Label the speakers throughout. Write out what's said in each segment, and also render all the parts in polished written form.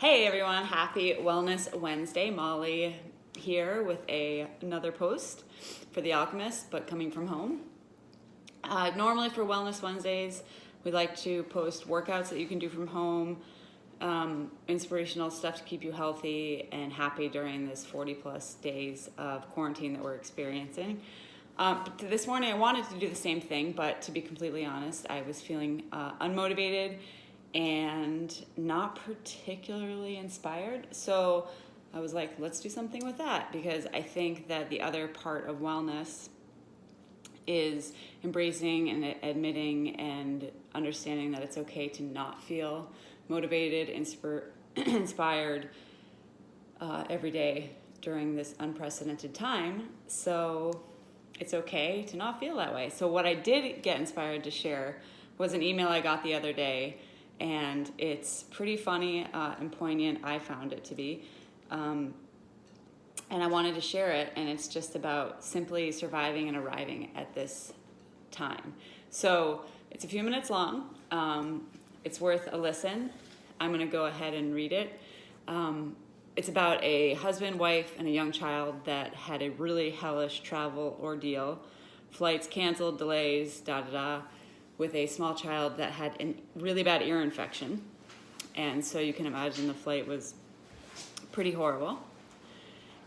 Speaker 1: Hey everyone, happy Wellness Wednesday. Molly here with another post for The Alchemist, but coming from home. Normally for Wellness Wednesdays, we like to post workouts that you can do from home, inspirational stuff to keep you healthy and happy during this 40 plus days of quarantine that we're experiencing. But this morning I wanted to do the same thing, but to be completely honest, I was feeling unmotivated and not particularly inspired. So I was like, let's do something with that, because I think that the other part of wellness is embracing and admitting and understanding that it's okay to not feel motivated, inspired every day during this unprecedented time. So it's okay to not feel that way. So what I did get inspired to share was an email I got the other day, and it's pretty funny and poignant. I found it to be. And I wanted to share it, and it's just about simply surviving and arriving at this time. So it's a few minutes long. It's worth a listen. I'm going to go ahead and read it. It's about a husband, wife, and a young child that had a really hellish travel ordeal. Flights canceled, delays, with a small child that had a really bad ear infection. And so you can imagine the flight was pretty horrible.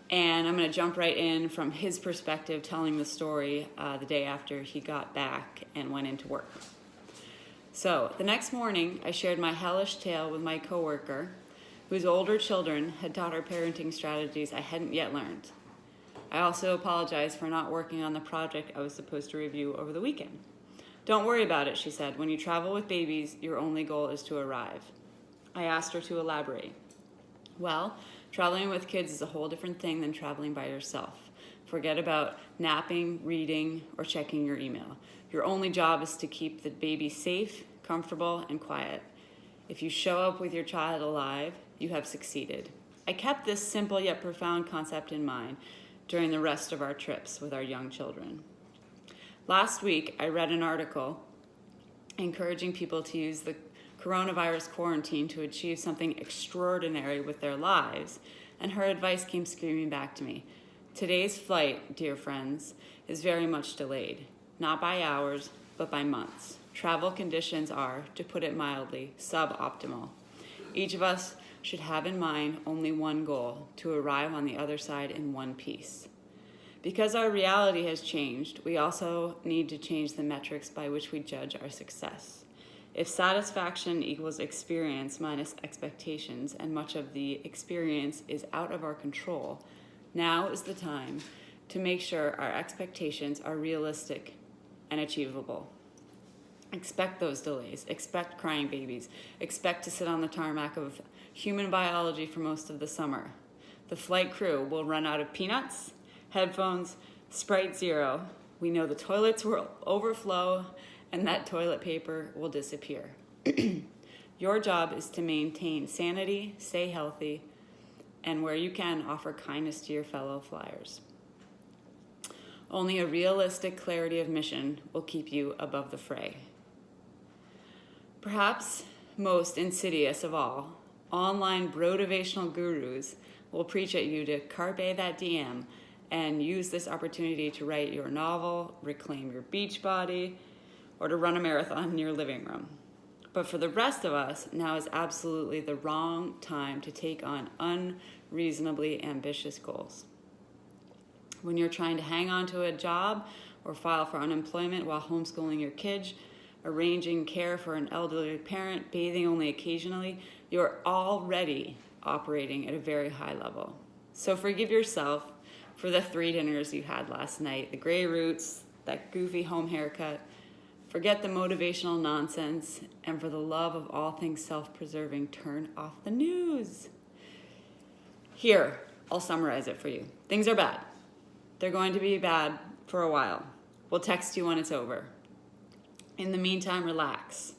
Speaker 1: And I'm going to jump right in from his perspective, telling the story the day after he got back and went into work. So the next morning, I shared my hellish tale with my coworker, whose older children had taught her parenting strategies I hadn't yet learned. I also apologized for not working on the project I was supposed to review over the weekend. Don't worry about it, she said. When you travel with babies, your only goal is to arrive. I asked her to elaborate. Well, traveling with kids is a whole different thing than traveling by yourself. Forget about napping, reading, or checking your email. Your only job is to keep the baby safe, comfortable, and quiet. If you show up with your child alive, you have succeeded. I kept this simple yet profound concept in mind during the rest of our trips with our young children. Last week, I read an article encouraging people to use the coronavirus quarantine to achieve something extraordinary with their lives, and her advice came screaming back to me. Today's flight, dear friends, is very much delayed, not by hours, but by months. Travel conditions are, to put it mildly, suboptimal. Each of us should have in mind only one goal: to arrive on the other side in one piece. Because our reality has changed, we also need to change the metrics by which we judge our success. If satisfaction equals experience minus expectations, and much of the experience is out of our control, now is the time to make sure our expectations are realistic and achievable. Expect those delays, expect crying babies, expect to sit on the tarmac of human biology for most of the summer. The flight crew will run out of peanuts, headphones, Sprite Zero. We know the toilets will overflow and that toilet paper will disappear. Your job is to maintain sanity, stay healthy, and where you can, offer kindness to your fellow flyers. Only a realistic clarity of mission will keep you above the fray. Perhaps most insidious of all, online brotivational gurus will preach at you to carpe that diem and use this opportunity to write your novel, reclaim your beach body, or to run a marathon in your living room. But for the rest of us, now is absolutely the wrong time to take on unreasonably ambitious goals. When you're trying to hang on to a job or file for unemployment while homeschooling your kids, arranging care for an elderly parent, bathing only occasionally, you're already operating at a very high level. So forgive yourself for the 3 dinners you had last night, the gray roots, that goofy home haircut. Forget the motivational nonsense, and for the love of all things self-preserving, turn off the news. Here, I'll summarize it for you. Things are bad. They're going to be bad for a while. We'll text you when it's over. In the meantime, relax.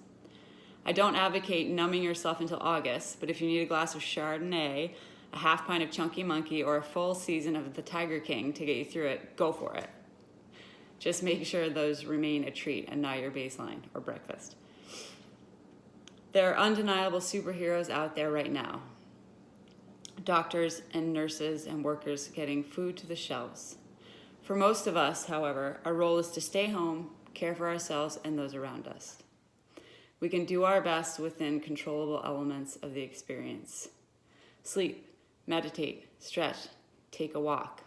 Speaker 1: I don't advocate numbing yourself until August, but if you need a glass of Chardonnay, a half pint of Chunky Monkey, or a full season of the Tiger King to get you through it, go for it. Just make sure those remain a treat and not your baseline or breakfast. There are undeniable superheroes out there right now. doctors and nurses and workers getting food to the shelves. For most of us, however, our role is to stay home, care for ourselves and those around us. We can do our best within controllable elements of the experience. Sleep, meditate, stretch, take a walk.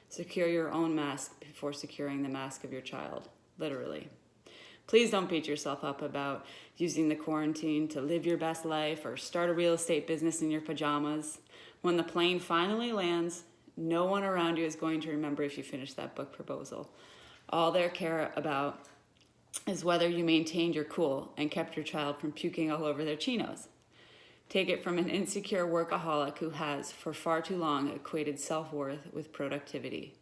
Speaker 1: Secure your own mask before securing the mask of your child, literally. Please don't beat yourself up about using the quarantine to live your best life or start a real estate business in your pajamas. When the plane finally lands, no one around you is going to remember if you finished that book proposal. All they care about is whether you maintained your cool and kept your child from puking all over their chinos. Take it from an insecure workaholic who has, for far too long, equated self-worth with productivity.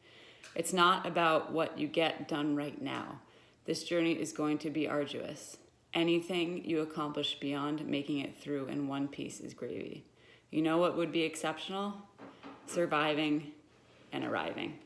Speaker 1: It's not about what you get done right now. This journey is going to be arduous. Anything you accomplish beyond making it through in one piece is gravy. You know what would be exceptional? Surviving and arriving.